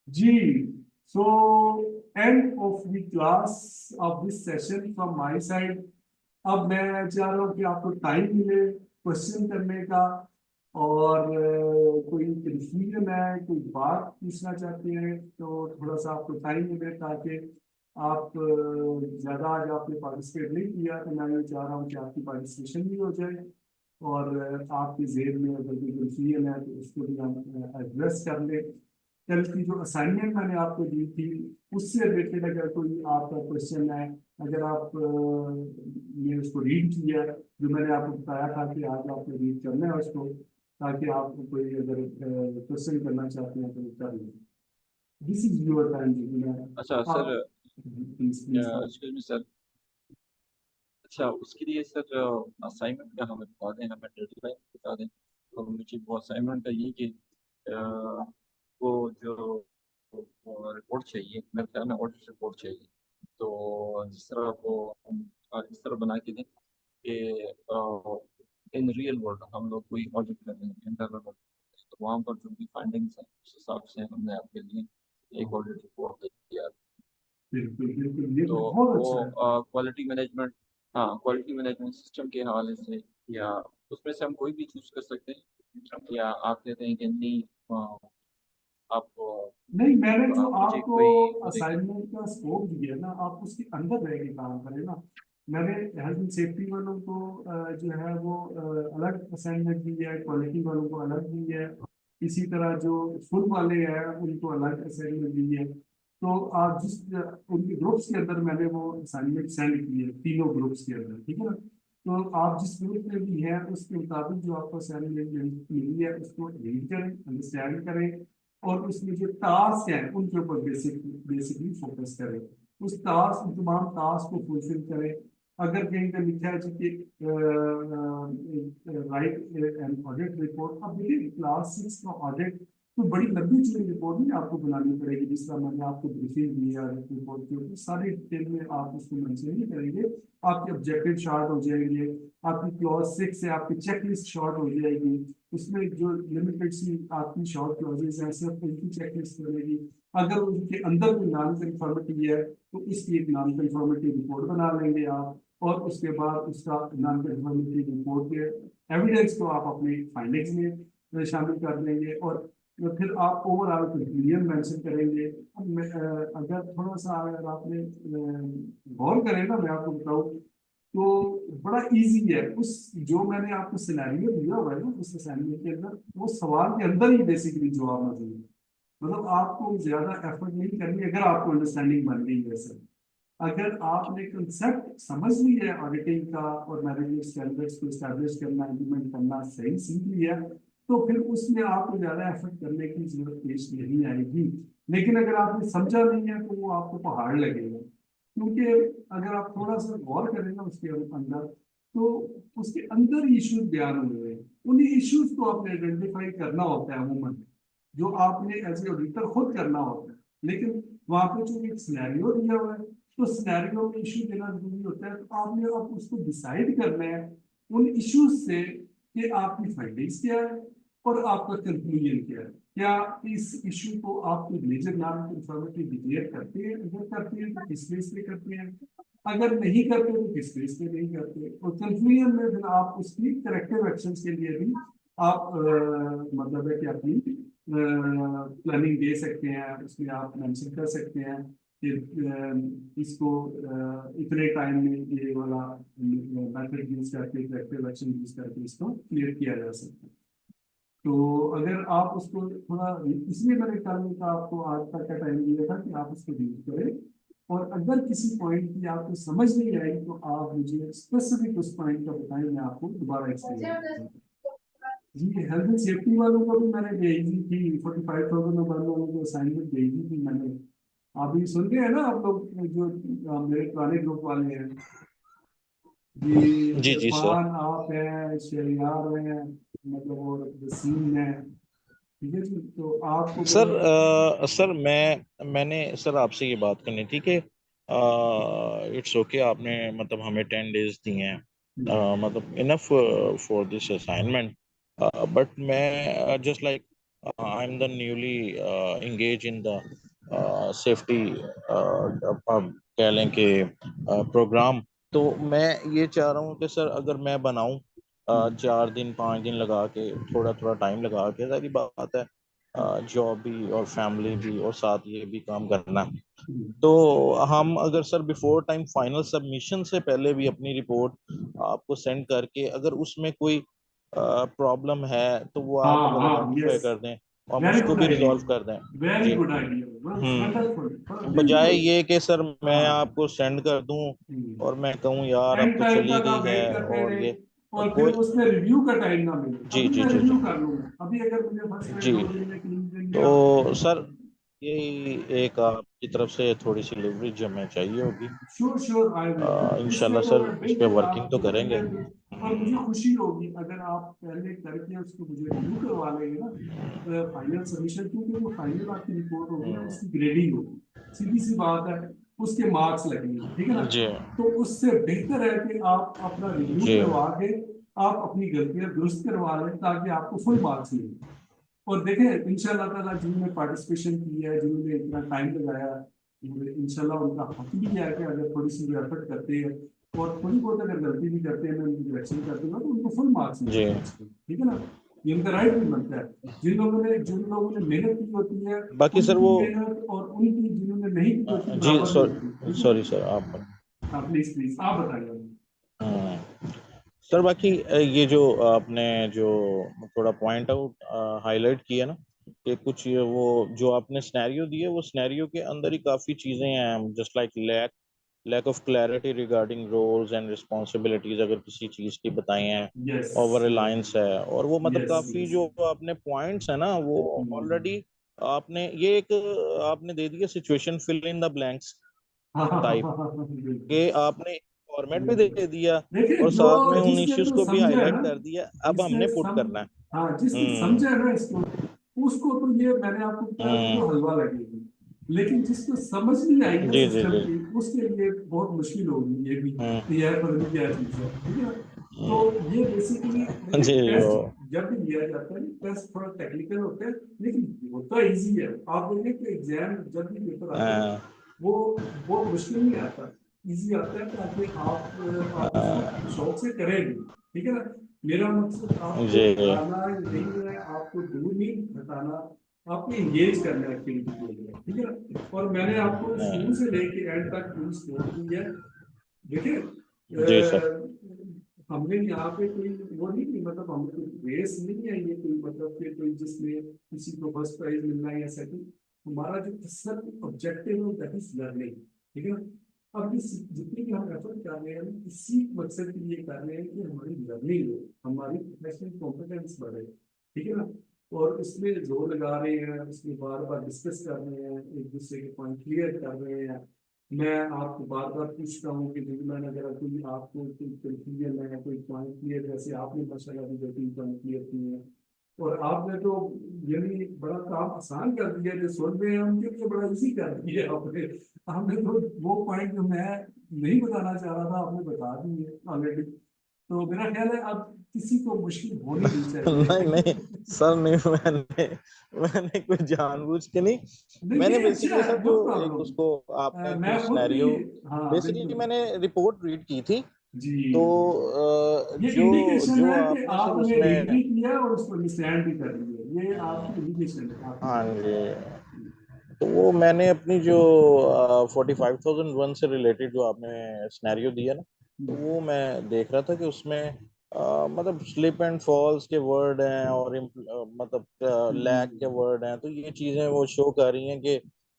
जी। So end of the class of this session from my side. अब मैं चाह रहा हूँ कि आपको टाइम मिले क्वेश्चन करने का, और कोई कंफ्यूजन है, कोई बात पूछना चाहते हैं तो थोड़ा सा आपको टाइम मिले, ताकि आप ज़्यादा आज आपने पार्टिसिपेट नहीं किया तो मैं ये चाह रहा हूँ कि आपकी पार्टिसिपेशन भी हो जाए, और आपके जेब में अगर कोई कंफ्यूजन है तो उसको भी हम एड्रेस कर लें। कल की जो असाइनमेंट मैंने आपको दी थी उससे रिलेटेड अगर कोई आपका क्वेश्चन है, अगर आप ये उसको रीड किया जो मैंने आपको बताया था कि आज आपको रीड करना है उसको, ताकि आप कोई अगर क्वेश्चन करना चाहते हैं तो कर लें। दिस इज योर टाइम जो है। अच्छा सर, आप please please excuse me sir. अच्छा, उसके लिए सर असाइनमेंट का हमें बता दें, हमें डेडलाइन बता दें। तो मुझे वो असाइनमेंट का ये कि अ, वो जो रिपोर्ट चाहिए, मेरे ख्याल में ऑडिट रिपोर्ट चाहिए। तो जिस तरह वो हम इस तरह बना के दें कि इन रियल वर्ल्ड हम लोग कोई ऑडिट कर रहे हैं, इंटरनल ऑडिट, तो वहाँ पर जो भी फाइंडिंग्स हैं उस हिसाब से हमने आपके लिए एक ऑडिट रिपोर्ट तैयार। बिल्कुल बिल्कुल, ये तो बहुत वो अच्छा है। क्वालिटी मैनेजमेंट, हाँ क्वालिटी मैनेजमेंट सिस्टम के हवाले से, या उसमें से हम कोई भी चूज कर सकते हैं, या आप कहते हैं कि नहीं आप नहीं, मैंने जो मुझे आपको कोई वो देखें। असाइनमेंट का स्कोप दिया ना, आप उसके अंदर रह के काम करें ना। मैंने हेल्थ एंड सेफ्टी वालों को जो है वो अलग असाइनमेंट दी है, क्वालिटी वालों को अलग दी है। इसी तरह जो फुल वाले हैं उनको अलग असाइनमेंट दी है। तो आप जिस उनके ग्रुप्स के अंदर मैंने वो असाइनमेंट सेंड किए तीनों ग्रुप्स के अंदर, ठीक है ना। तो आप जिस ग्रुप में भी हैं उसके मुताबिक जो आपको असाइनमेंट मिली है उसको रीड करें, अंडरस्टैंड करें, और उसमें जो टास्क है उनके ऊपर बेसिकली फोकस करें। उस टास्क, तमाम टास्क को फुलफिल करें। अगर कहीं पे लिखा है जी कि राइट एंड ऑडिट रिपोर्ट, अब देखिए क्लास 6 का ऑडिट तो बड़ी लंबी चौड़ी रिपोर्ट नहीं आपको बनानी पड़ेगी। जिस तरह मैंने आपको ब्रीफिंग दी है रिपोर्ट के ऊपर, सारी डिटेल में आप उसको मेंशन नहीं करेंगे। आपके ऑब्जेक्टिव शॉर्ट हो जाएंगे, आपकी क्लॉज 6 से आपकी चेकलिस्ट शॉर्ट हो जाएगी। उसमें जो लिमिटेड सी आपकी शॉर्ट क्लॉजेज हैं सिर्फ उनकी चेकलिस्ट बनेगी। अगर उनके अंदर कोई नॉन कंफर्मिटी है तो इसकी एक नॉन कंफर्मिटी रिपोर्ट बना लेंगे आप, और उसके बाद उसका नॉन कंफर्मिटी रिपोर्ट के एविडेंस को आप अपनी फाइंडिंग्स में शामिल कर देंगे। और फिर आप ओवरऑल कंक्लूजन मेंशन करेंगे। अगर थोड़ा सा अगर आपने गौर करें ना, मैं आपको बताऊं तो बड़ा इजी है। उस जो मैंने आपको सिनेरियो दिया हुआ है ना उस असाइनमेंट के अंदर, वो सवाल के अंदर ही बेसिकली जवाब मौजूद है। मतलब आपको ज्यादा एफर्ट नहीं करनी अगर आपको अंडरस्टैंडिंग बन गई है सर। अगर आपने कंसेप्ट समझ लिया है ऑडिटिंग का और मैनेजमेंट स्टैंडर्ड्स को स्टैब्लिश करना, इम्प्लीमेंट करना सही सीख लिया, तो फिर उसमें आपको ज्यादा एफर्ट करने की जरूरत पेश नहीं आएगी। लेकिन अगर आपने समझा नहीं है तो वो आपको पहाड़ लगेगा। क्योंकि अगर आप थोड़ा सा गौर करें ना उसके अंदर, तो उसके अंदर इश्यूज बयान हुए हैं। उन्हीं इश्यूज को आपने आइडेंटिफाई करना होता है अमूमन, जो आपने एज ए ऑडिटर खुद करना होता है। लेकिन वहां पे जो एक सिनेरियो दिया हुआ है, तो सिनेरियो में इश्यू देना जरूरी होता है। तो आपने अब उसको डिसाइड करना है उन इश्यूज से कि आपकी फाइंडिंग्स क्या है और आपका कंक्लूजन क्या है। क्या इस इश्यू को आप कोई मेजर नॉन कंफर्मिटी डिक्लेयर करते हैं? अगर करते हैं तो किस बेस पे करते हैं? अगर नहीं करते तो किस बेस पे नहीं करते? और कंक्लूजन में फिर आप उसकी करेक्टिव एक्शंस के लिए भी आप मतलब है कि अपनी प्लानिंग दे सकते हैं। उसमें आप मेंशन कर सकते हैं कि इसको इतने टाइम में ये वाला मेथड यूज करके, करेक्टिव एक्शन यूज करके इसको क्लियर किया जा सकता है। तो अगर आप उसको थोड़ा, इसलिए मैंने कल का आपको आज तक का टाइम दिया था कि आप उसको यूज करें। और अगर किसी पॉइंट की आपको समझ नहीं आई तो आप मुझे स्पेसिफिक उस पॉइंट का बताएं, मैं आपको दोबारा एक्सप्लेन करूंगा। जी, हेल्थ एंड सेफ्टी वालों को भी मैंने भेजी थी, 45,000 वालों को असाइनमेंट भेजी थी मैंने। अभी सुन रहे हैं ना आप लोग, जो मेरे पुराने ग्रुप वाले हैं जी, जी जी सर। इरफान आप हैं, शहरियार हैं, मतलब और वसीम है, ठीक है जी। तो आपको सर वो सर मैंने सर आपसे ये बात करनी थी कि इट्स ओके, आपने मतलब हमें 10 डेज दिए हैं, मतलब enough for this assignment, but मैं just like I am the newly engage in the safety कह लें कि प्रोग्राम। तो मैं ये चाह रहा हूँ कि सर अगर मैं बनाऊं 4 दिन 5 दिन लगा के, थोड़ा थोड़ा टाइम लगा के, सारी बात है, जॉब भी और फैमिली भी और साथ ये भी काम करना। तो हम अगर sir before time final submission से पहले भी अपनी रिपोर्ट आपको सेंड करके, अगर उसमें कोई प्रॉब्लम है तो वो आप हाँ अगर हाँ, आइडेंटिफाई यस, कर दें, हम वेरी उसको गुड भी आइडिया, रिजॉल्व कर दें। वेरी जी। गुड आइडिया, वंडरफुल, बजाय बिल्कुल। ये कि सर मैं हाँ, आपको सेंड कर दूं और मैं कहूँ यार अब एंड तो टाइम चली तक गई आप है वेट करते और रहे। ये। और फिर कोई उसमें रिव्यू का टाइम ना मिले, जी अभी जी मैं जी रिव्यू जी कर लूंगा, अभी अगर मुझे फर्स्ट जी। 2 दिन में 3 दिन में तो सर यही एक आपकी तरफ से थोड़ी सी लिवरेज हमें चाहिए होगी। श्योर श्योर आई विल, इसमें इंशाल्लाह तो सर मैं इस पे बिल्कुल वर्किंग तो आपकी करेंगे। मदद, और मुझे खुशी होगी अगर आप पहले करके उसको मुझे रिव्यू करवा लेंगे ना फाइनल सबमिशन, क्योंकि जो फाइनल आपकी रिपोर्ट होगी ना उसकी ग्रेडिंग होगी, सीधी सी बात है, उसके मार्क्स लगेंगे, ठीक है ना। जी तो उससे बेहतर है कि आप अपना रिव्यू जी करवा के आप अपनी गलतियां दुरुस्त करवा लें ताकि आपको फुल मार्क्स मिले। और देखें इंशाल्लाह ताला जिन्होंने पार्टिसिपेशन किया है, जिन्होंने इतना टाइम लगाया, इंशाल्लाह उनका हक भी है कि अगर थोड़ी सी एफर्ट करते हैं और थोड़ी बहुत अगर गलती भी करते हैं, मैं उनकी करेक्शन कर दूंगा तो उनको फुल मार्क्स जी मिलेंगे उसके, ठीक है ना। ये उनका राइट भी बनता है। जिन लोगों ने मेहनत की होती है, बाकी सर उनकी वो मेहनत और उनकी जिन्होंने नहीं की होती जी बराबर नहीं होती, ठीक है। सॉरी सर आप हाँ प्लीज प्लीज आप बताइए। हाँ। सर बाकी ये जो आपने जो थोड़ा पॉइंट आउट हाईलाइट किया ना कि कुछ ये वो जो आपने सिनेरियो दिए वो सिनेरियो के अंदर ही काफी चीजें हैं, just like lack of clarity regarding roles and responsibilities अगर किसी चीज की बताई हैं, यस ओवर रिलायंस है, और वो मतलब यस काफी यस। जो आपने पॉइंट्स है ना वो ऑलरेडी आपने ये एक आपने दे दिया situation fill in the blanks हाँ हाँ हाँ टाइप हाँ, हाँ, बिल्कुल के आपने फॉर्मेट भी बिल्कुल। दे दिया देखिए और जो साथ में उन जिसने इश्यूज तो को भी समझा है हाईलाइट ना, कर दिया, अब जिसने हमने पुट सम करना है। हाँ जिसने हम्म समझा है ना इसको, उसको तो ये मैंने आपको बताया हम्म उसको हलवा लगेगी। लेकिन जिसको समझ नहीं आएगी ना जी जी सिस्टम जी की, उसके लिए बहुत मुश्किल होगी ये भी हम्म कि यार पता नहीं क्या चीज है, ठीक है ना। तो ये बेसिकली देखिए जी वो टेस्ट जब भी लिया जाता है टेस्ट थोड़ा टेक्निकल होता है, लेकिन होता इजी है। आप देखिए कि एग्जाम जब भी पेपर आते हैं हाँ, वो बहुत मुश्किल नहीं आता, इजी आता है, ताकि आप उसको शौक से करेंगे, ठीक है ना। मेरा मकसद आपको जी हटाना नहीं है, आपको दूर नहीं हटाना, आपको एंगेज करना है एक्टिविटी के लिए, ठीक है ना। और मैंने आपको शुरू से लेके एंड तक पूरी सपोर्ट की है। देखिए जी सर हमने यहाँ पे कोई वो नहीं की, मतलब हमें कोई रेस नहीं है ये कोई, मतलब कि कोई जिसमें किसी को फर्स्ट प्राइज मिलना है या सेकंड। हमारा जो असल ऑब्जेक्टिव है दैट इज लर्निंग, ठीक है ना। अब इस जितनी भी हम एफर्ट कर रहे हैं हम इसी मकसद के लिए कर रहे हैं कि हमारी लर्निंग हो, हमारी प्रोफेशनल कॉम्पिटेंस बढ़े, ठीक है ना। और उसमें जोर लगा रहे हैं, उसमें बार बार डिस्कस कर रहे हैं, एक दूसरे के पॉइंट क्लियर कर रहे हैं। मैं आपको बार बार पूछता हूँ कि मैंने अगर कोई आपको कोई कंफ्यूजन है, कोई पॉइंट क्लियर, जैसे आपने माशाल्लाह भी 2-3 पॉइंट क्लियर किए हैं, और आपने तो यानी बड़ा काम आसान कर दिया, जो सुन रहे हैं उनके लिए बड़ा इजी कर दिया आपने। आपने तो वो पॉइंट जो मैं नहीं बताना चाह रहा था आपने बता दिए ऑलरेडी। तो मेरा ख्याल है अब किसी को मुश्किल होनी नहीं नहीं नहीं चाहिए। सर नहीं, मैंने मैंने कुछ जानबूझ के नहीं, नहीं मैंने ये अच्छा बेसिकली है, सर नो जो एक प्रॉब्लम। उसको आपने जो मैं खुद भी, सिनेरियो हाँ बेसिकली बिल्कुल मैंने रिपोर्ट रीड की थी, जी। तो ये जो इंडिकेशन जो है कि आपने सर आपने रीड उसमें भी किया और उसको अंडरस्टैंड भी कर लिया, ये आपकी इंडिकेशन है आपकी हाँ तरफ जी, तो वो मैंने अपनी जो 45,001 से रिलेटेड जो आपने सिनेरियो दिया ना, से। तो वो मैं देख रहा था कि उसमें मतलब स्लिप एंड फॉल्स के वर्ड हैं और मतलब लैग के वर्ड हैं, तो ये चीजें वो शो कर रही हैं कि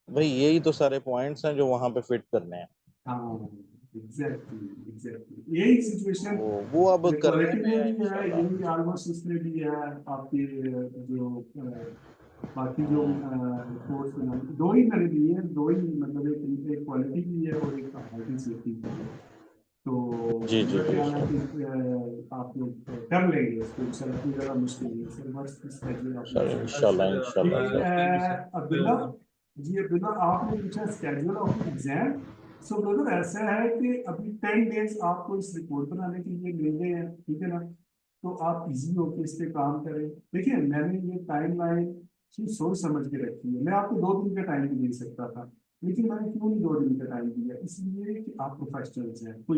भाई यही तो सारे पॉइंट्स हैं जो वहां पे फिट करने हैं। हाँ एग्जैक्टली एग्जैक्टली यही सिचुएशन वो अब करने क्वालिटी में में है भी है, इंशाल्लाह। यही ऑलमोस्ट उसमें भी है। आपके जो बाकी जो हम्म, कोर्स में दो ही मैंने दिए हैं, दो ही मतलब एक क्वालिटी की है और एक हेल्थ एंड सेफ्टी की है। तो जी जी मेरा जी ख्याल है सर, कि आप लोग कर लेंगे इसको इंशाल्लाह, कोई ज़्यादा मुश्किल नहीं है सर, बस स्केड्यूल आप लोग सर चेक करें। इंशाल्लाह इंशाल्लाह ये सर। अब्दुल्ला जी, अब्दुल्ला आपने पूछा schedule of exam. So brother ऐसा है कि अभी 10 डेज आपको इस रिपोर्ट बनाने के लिए मिल गए हैं, ठीक है ना। तो आप इजी होकर इस पे काम करें। देखिए मैंने ये टाइमलाइन सोच समझ के रखी है, मैं आपको 2 दिन का टाइम भी दे सकता था, लेकिन मैंने क्यों नहीं 2 दिन का टाइम दिया, इसलिए कि आप प्रोफेशनल्स हैं, कोई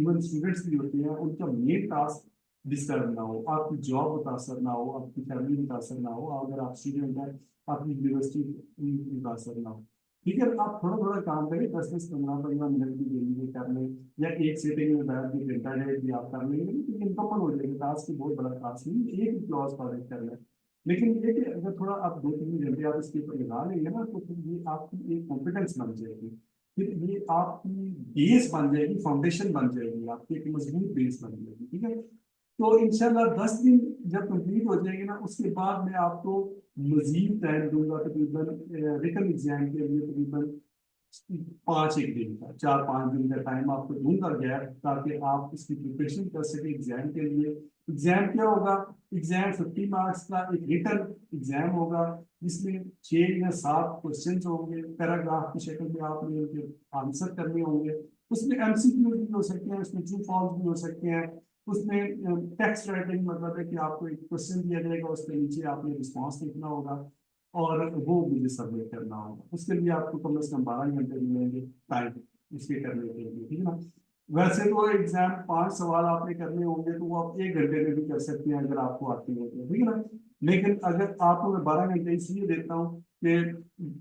इवन स्टूडेंट्स भी होते हैं, उनका मेन टास्क डिस्टर्ब ना हो, आपकी जॉब मुतासर ना हो, आपकी फैमिली मुतासर ना हो, अगर आप स्टूडेंट हैं आपकी यूनिवर्सिटी मुतासर ना हो, ठीक है। आप थोड़ा थोड़ा काम करें, 10-10, 15-15 मिनट की डेली में कर लें, या एक सेटिंग में बैठ के घंटा डेढ़ भी आप कर लेंगे तो इनकम हो जाएगा, टास्क बहुत बड़ा टास्क नहीं, एक ही क्लॉज प्रोजेक्ट कर लें। लेकिन ये कि अगर थोड़ा आप 2-3 घंटे आप इसके ऊपर लगा लेंगे ना, तो फिर ये आपकी एक कॉम्पिटेंस बन जाएगी, फिर ये आपकी बेस बन जाएगी, फाउंडेशन बन जाएगी, आपकी एक मजबूत बेस बन जाएगी, ठीक है। तो इंशाल्लाह 10 दिन जब कंप्लीट हो जाएंगे ना, उसके बाद मैं आपको मजीद टाइम दूंगा, तकरीबन रिटन एग्जाम के लिए तकरीबन 5 एक दिन का, 4-5 दिन का टाइम आपको दूंगा गैप, ताकि आप इसकी प्रिपरेशन कर सके एग्जाम के लिए। एग्जाम क्या होगा? एग्जाम 50 मार्क्स का एक रिटन एग्जाम होगा, जिसमें 6 या 7 क्वेश्चन होंगे, पैराग्राफ की शक्ल में आपने उनके आंसर करने होंगे। उसमें एमसीक्यू भी हो सकते हैं, उसमें ट्रू फॉल्स भी हो सकते हैं, उसमें टेक्स्ट राइटिंग मतलब है कि आपको एक क्वेश्चन दिया जाएगा, उसके नीचे आपने रिस्पॉन्स लिखना होगा और वो मुझे सबमिट करना होगा। उसके लिए आपको कम से कम 12 घंटे मिलेंगे टाइम इसके करने के लिए, ठीक है ना। वैसे तो एग्जाम 5 सवाल आपने करने होंगे तो वो आप 1 घंटे में भी कर सकते हैं अगर आपको आती है तो, ठीक है ना। लेकिन अगर आपको मैं 12 घंटे इसलिए देता हूँ कि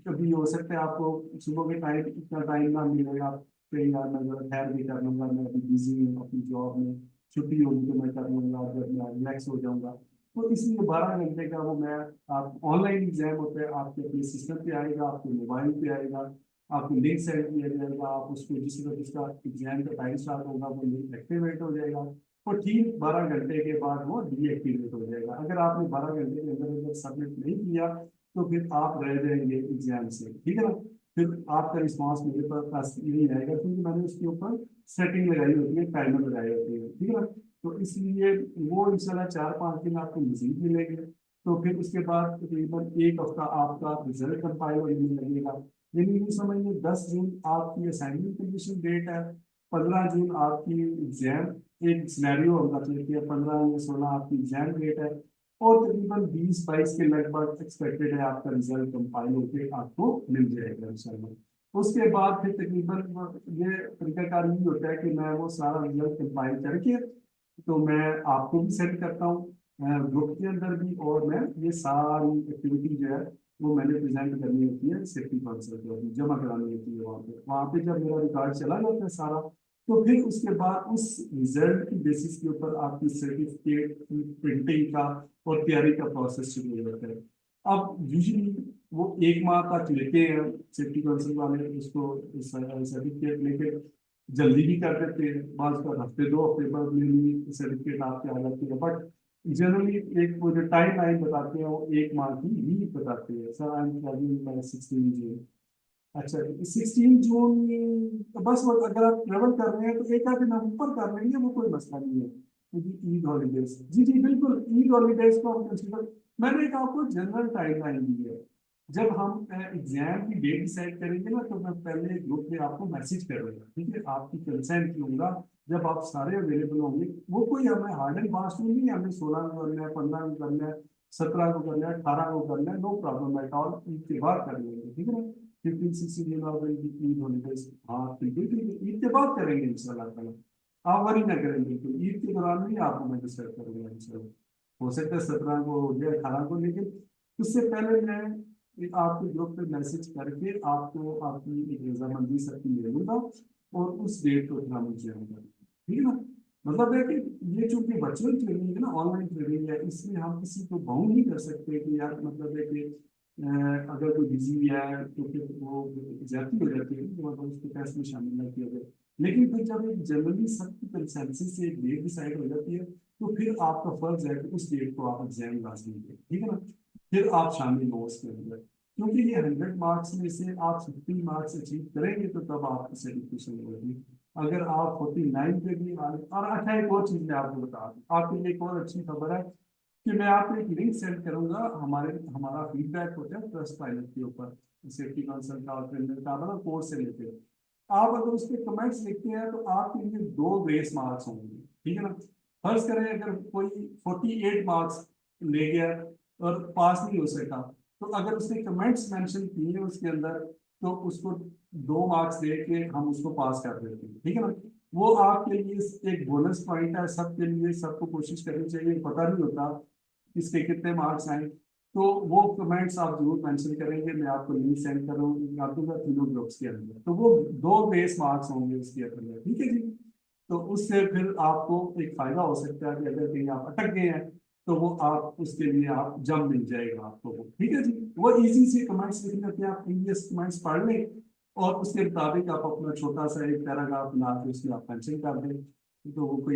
कभी हो सकता है आपको सुबह के टाइम इतना टाइम ना मिलेगा, कहीं यार मैं जरा ठहर भी कर लूंगा, मैं अभी बिजी हूँ अपनी जॉब में, छुट्टी होगी तो मैं कर लूंगा जब मैं रिलैक्स हो जाऊंगा। तो इसलिए 12 घंटे का वो मैं, आप ऑनलाइन एग्जाम होते हैं, आपके अपने सिस्टम पे आएगा, आपके मोबाइल पे आएगा, आपको लिंक सेंड किया जाएगा, आप उसको जिस वक्त उसका एग्जाम का टाइम स्टार्ट होगा वो लिंक एक्टिवेट हो जाएगा, और ठीक 12 घंटे के बाद वो डीएक्टिवेट हो जाएगा। अगर आपने 12 घंटे के अंदर अंदर सबमिट नहीं किया तो फिर आप रह जाएंगे एग्जाम से, ठीक है ना। फिर आपका रिस्पॉन्स मेरे पास नहीं आएगा, क्योंकि मैंने उसके ऊपर सेटिंग लगाई होती है, टाइमर लगाई होती है, ठीक है ना। तो इसलिए वो इंशाल्लाह 4-5 दिन आपको मजीद मिलेंगे। तो फिर उसके बाद तकरीबन 1 हफ्ता आपका रिजल्ट कंपाइल होने में लगेगा। यानी ये समझिए 10 जून आपकी असाइनमेंट कंप्लीशन डेट है, 15 जून आपकी एग्जाम, एक सिनेरियो हम रख लेते हैं, 15 या 16 आपकी एग्जाम डेट है, और तकरीबन 20-22 के लगभग एक्सपेक्टेड है आपका रिजल्ट कंपाइल होकर आपको मिल जाएगा इंशाल्लाह। उसके बाद फिर तकरीबन ये तरीकाकार ये होता है कि मैं वो सारा रिजल्ट कंपाइल करके तो मैं आपको भी सेंड करता हूँ ग्रुप के अंदर भी, और मैं ये सारी एक्टिविटी जो है वो मैंने प्रेजेंट करनी होती है सेफ्टी काउंसिल को, जमा करानी होती है वहाँ पे जब मेरा रिकॉर्ड चला जाता है सारा, तो फिर उसके बाद उस रिजल्ट की बेसिस के ऊपर आपकी सर्टिफिकेट की प्रिंटिंग का और तैयारी का प्रोसेस शुरू हो जाता है। अब यूजली वो 1 माह तक लेते हैं सेफ्टी काउंसिल वाले उसको, सर्टिफिकेट लेके जल्दी भी कर देते हैं, बाज का हफ्ते 2 हफ्ते बाद में सर्टिफिकेट आपके आ जाती है, बट जनरली एक वो जो टाइम लाइन बताते हैं वो 1 माह की ही बताते हैं। Sir I am travelling by 16 जून। अच्छा 16 जून, तो बस वो अगर आप ट्रेवल कर रहे हैं तो 1 आध दिन आप ऊपर कर लेंगे, वो कोई मसला नहीं है, क्योंकि ईद हॉलीडेज, जी जी बिल्कुल ईद हॉलीडेज को हम कंसिडर, मैंने एक आपको जनरल टाइम लाइन दी है। जब हम एग्जाम की डेट डिसाइड करेंगे ना, तो मैं पहले ग्रुप में आपको मैसेज करूंगा, ठीक है, आपकी कंसेंट लूंगा। जब आप सारे अवेलेबल होंगे, वो कोई हमें हार्ड एंड फास्ट नहीं है, हमें 16 को करना है, 15 को करना है, 17 को करना है, 18 को करना है, no problem at all, Eid के बाद कर लेंगे, ठीक है ना। 15-16 ईद हॉलीडेज, हाँ बिल्कुल ठीक है, ईद के बाद करेंगे इंशाल्लाह ताला। आप वरी ना करें, बिल्कुल ईद के दौरान नहीं आपको मैं डिस्टर्ब करूंगा इंशाल्लाह। हो सकता है 17 को हो गया, 18 को, लेकिन उससे पहले मैं आपके ग्रुप पे मैसेज करके आपको आपकी एक रजामंदी सबकी ले लूंगा, और उस डेट को फिर हम ज्वाइन करेंगे, ठीक है ना। मतलब है कि ये चूंकि वर्चुअल ट्रेनिंग है ना, ऑनलाइन ट्रेनिंग है, इसमें हम किसी को बाउंड नहीं कर सकते कि यार मतलब है कि अगर कोई बिजी है तो फिर वो ज्यादा हो जाती है, तो मतलब उसको टेस्ट में शामिल ना किया जाए। लेकिन फिर जब एक जनरली सबकी कंसेंसस से एक डेट डिसाइड हो जाती है, तो फिर आपका फर्ज है कि उस डेट को आप एग्जाम लाजमी दें, ठीक है ना। फिर आप शामिल हो उसके अंदर, क्योंकि ये 100 मार्क्स में से आप 50 मार्क्स अचीव करेंगे तो तब आपकी सर्टिफिकेशन होगी। अगर आप 49 पे भी और अच्छा एक और चीज मैं आपको बता दूं, आपके लिए एक और अच्छी खबर है कि मैं आपको एक लिंक सेंड करूंगा, हमारा फीडबैक होता है ट्रस्ट पायलट के ऊपर, सेफ्टी काउंसिल का और ट्रेनर का, मतलब कोर्स से लेते हैं। आप अगर उस पर कमेंट्स लिखते हैं तो आपके लिए 2 ग्रेस मार्क्स होंगे, ठीक है ना। फर्ज करें अगर कोई 48 मार्क्स ले गया और पास नहीं हो सका, तो अगर उसने कमेंट्स मेंशन किए उसके अंदर, तो उसको 2 मार्क्स दे के हम उसको पास कर देते हैं, ठीक है ना। वो आपके लिए एक बोनस पॉइंट है, सबके लिए, सबको कोशिश करनी चाहिए, पता नहीं होता किसके कितने मार्क्स आए। तो वो कमेंट्स आप जरूर मेंशन करेंगे, मैं आपको लिंक सेंड करूँगा तीनों ग्रुप्स के अंदर, तो वो 2 बेस मार्क्स होंगे उसके अंदर, ठीक है जी। तो उससे फिर आपको एक फायदा हो सकता है कि अगर कहीं आप अटक गए हैं तो वो आप उसके लिए आप जम मिल जाएगा आपको वो, ठीक है जी। वो इजी से कमेंट्स लिखने होते हैं, आप प्रीवियस कमेंट्स पढ़ लें और उसके मुताबिक आप अपना छोटा सा एक पैराग्राफ बना के उसमें आप मेंशन कर दें, तो वो कोई